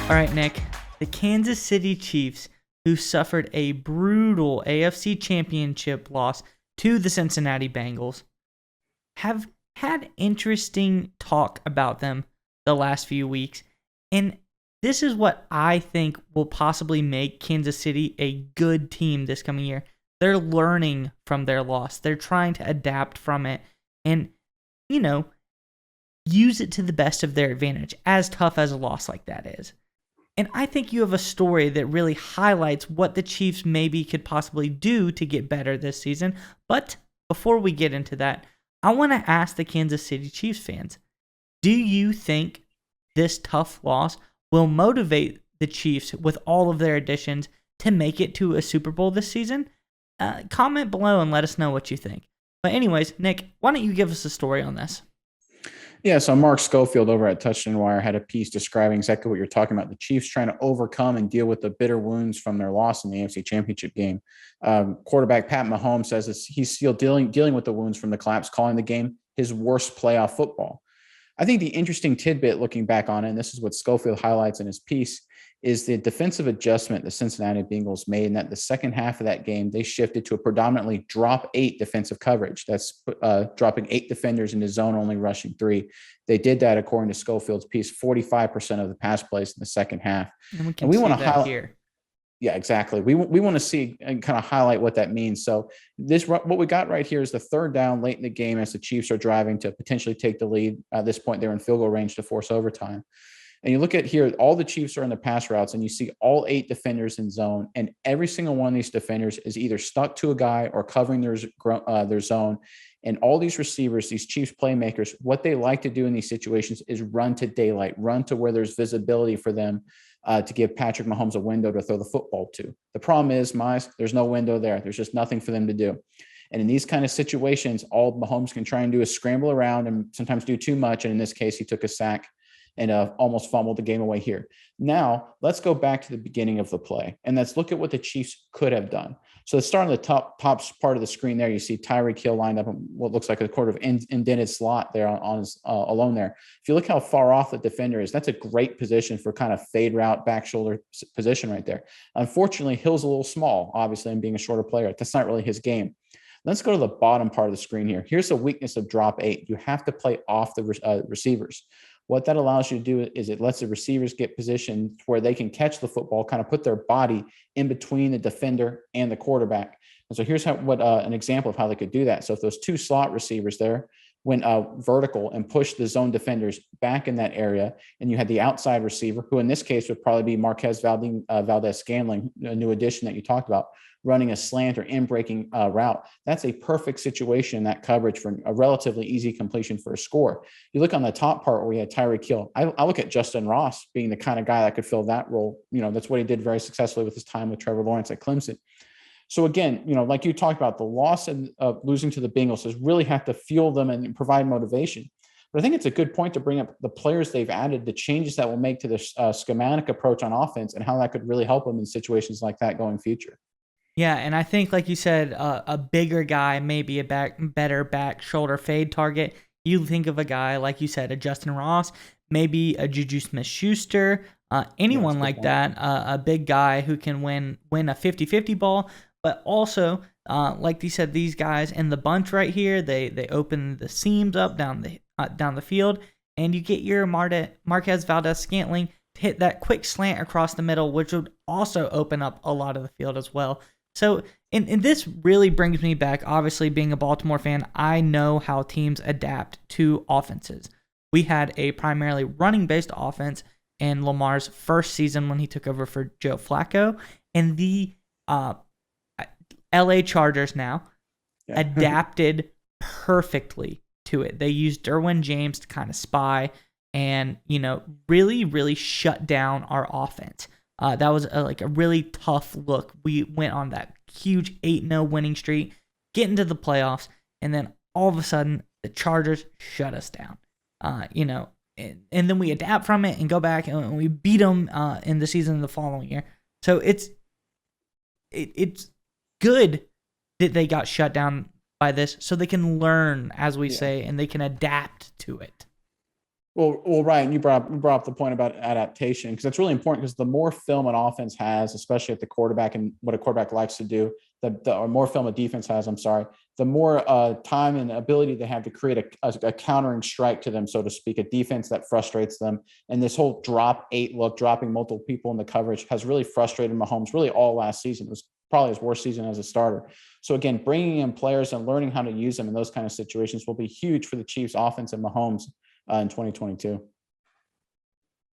All right, Nick. The Kansas City Chiefs, who suffered a brutal AFC Championship loss to the Cincinnati Bengals, have had interesting talk about them the last few weeks. And this is what I think will possibly make Kansas City a good team this coming year. They're learning from their loss. They're trying to adapt from it and, use it to the best of their advantage, as tough as a loss like that is. And I think you have a story that really highlights what the Chiefs maybe could possibly do to get better this season. But before we get into that, I want to ask the Kansas City Chiefs fans, do you think this tough loss will motivate the Chiefs with all of their additions to make it to a Super Bowl this season? Comment below and let us know what you think. But anyways, Nick, why don't you give us a story on this? Yeah, so Mark Schofield over at Touchdown Wire had a piece describing exactly what you're talking about. The Chiefs trying to overcome and deal with the bitter wounds from their loss in the AFC Championship game. Quarterback Pat Mahomes says he's still dealing with the wounds from the collapse, calling the game his worst playoff football. I think the interesting tidbit looking back on it, and this is what Schofield highlights in his piece, is the defensive adjustment the Cincinnati Bengals made, and that the second half of that game, they shifted to a predominantly drop 8 defensive coverage. That's dropping 8 defenders into zone, only rushing 3. They did that, according to Schofield's piece, 45% of the pass plays in the second half. And we want to highlight here. Yeah, exactly. We want to see and kind of highlight what that means. So what we got right here is the third down late in the game as the Chiefs are driving to potentially take the lead. At this point, they're in field goal range to force overtime. And you look at here, all the Chiefs are in the pass routes, and you see all 8 defenders in zone, and every single one of these defenders is either stuck to a guy or covering their zone. And all these receivers, these Chiefs playmakers, what they like to do in these situations is run to daylight, run to where there's visibility for them to give Patrick Mahomes a window to throw the football to. The problem is, Mize, there's no window there. There's just nothing for them to do. And in these kind of situations, all Mahomes can try and do is scramble around and sometimes do too much. And in this case, he took a sack and almost fumbled the game away here. Now, let's go back to the beginning of the play, and let's look at what the Chiefs could have done. So let's start on the top part of the screen there. You see Tyreek Hill lined up in what looks like a sort of indented slot there on his alone there. If you look how far off the defender is, that's a great position for kind of fade route, back shoulder position right there. Unfortunately, Hill's a little small, obviously, and being a shorter player. That's not really his game. Let's go to the bottom part of the screen here. Here's the weakness of drop 8. You have to play off the receivers. What that allows you to do is it lets the receivers get positioned where they can catch the football, kind of put their body in between the defender and the quarterback. And so here's an example of how they could do that. So if those 2 slot receivers there went vertical and pushed the zone defenders back in that area, and you had the outside receiver, who in this case would probably be Marquez Valdez-Scantling, a new addition that you talked about, running a slant or in-breaking route. That's a perfect situation, that coverage, for a relatively easy completion for a score. You look on the top part where we had Tyreek Hill. I look at Justin Ross being the kind of guy that could fill that role. That's what he did very successfully with his time with Trevor Lawrence at Clemson. So again, like you talked about, the loss of losing to the Bengals has really have to fuel them and provide motivation. But I think it's a good point to bring up the players they've added, the changes that will make to the schematic approach on offense, and how that could really help them in situations like that going future. Yeah, and I think, like you said, a bigger guy, maybe a better back shoulder fade target. You think of a guy, like you said, a Justin Ross, maybe a Juju Smith-Schuster, anyone like that, a big guy who can win a 50-50 ball. But also, like you said, these guys in the bunch right here, they open the seams up down the field, and you get your Marquez Valdez-Scantling to hit that quick slant across the middle, which would also open up a lot of the field as well. So, and this really brings me back, obviously being a Baltimore fan, I know how teams adapt to offenses. We had a primarily running-based offense in Lamar's first season when he took over for Joe Flacco, and the LA Chargers now adapted perfectly to it. They used Derwin James to kind of spy and, really, really shut down our offense. That was a really tough look. We went on that huge 8-0 winning streak, get into the playoffs, and then all of a sudden the Chargers shut us down. And then we adapt from it and go back and we beat them in the season the following year. So it's good that they got shut down by this, so they can learn, as we say, and they can adapt to it. Well, Ryan, you brought up the point about adaptation, because that's really important, because the more film an offense has, especially at the quarterback and what a quarterback likes to do, or more film a defense has, I'm sorry, the more time and ability they have to create a countering strike to them, so to speak, a defense that frustrates them. And this whole drop 8 look, dropping multiple people in the coverage, has really frustrated Mahomes really all last season. It was probably his worst season as a starter. So again, bringing in players and learning how to use them in those kind of situations will be huge for the Chiefs offense and Mahomes in 2022. All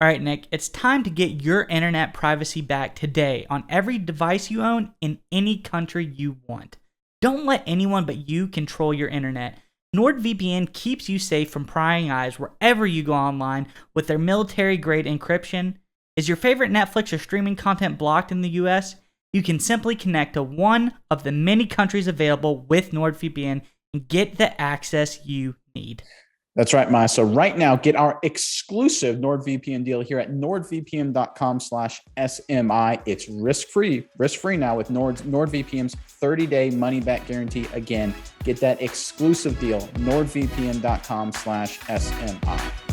right, Nick, it's time to get your internet privacy back today on every device you own in any country you want. Don't let anyone but you control your internet. NordVPN keeps you safe from prying eyes wherever you go online with their military-grade encryption. Is your favorite Netflix or streaming content blocked in the US? You can simply connect to one of the many countries available with NordVPN and get the access you need. That's right, Maya. So right now, get our exclusive NordVPN deal here at nordvpn.com/SMI. It's risk-free now with NordVPN's 30-day money-back guarantee. Again, get that exclusive deal, nordvpn.com/SMI.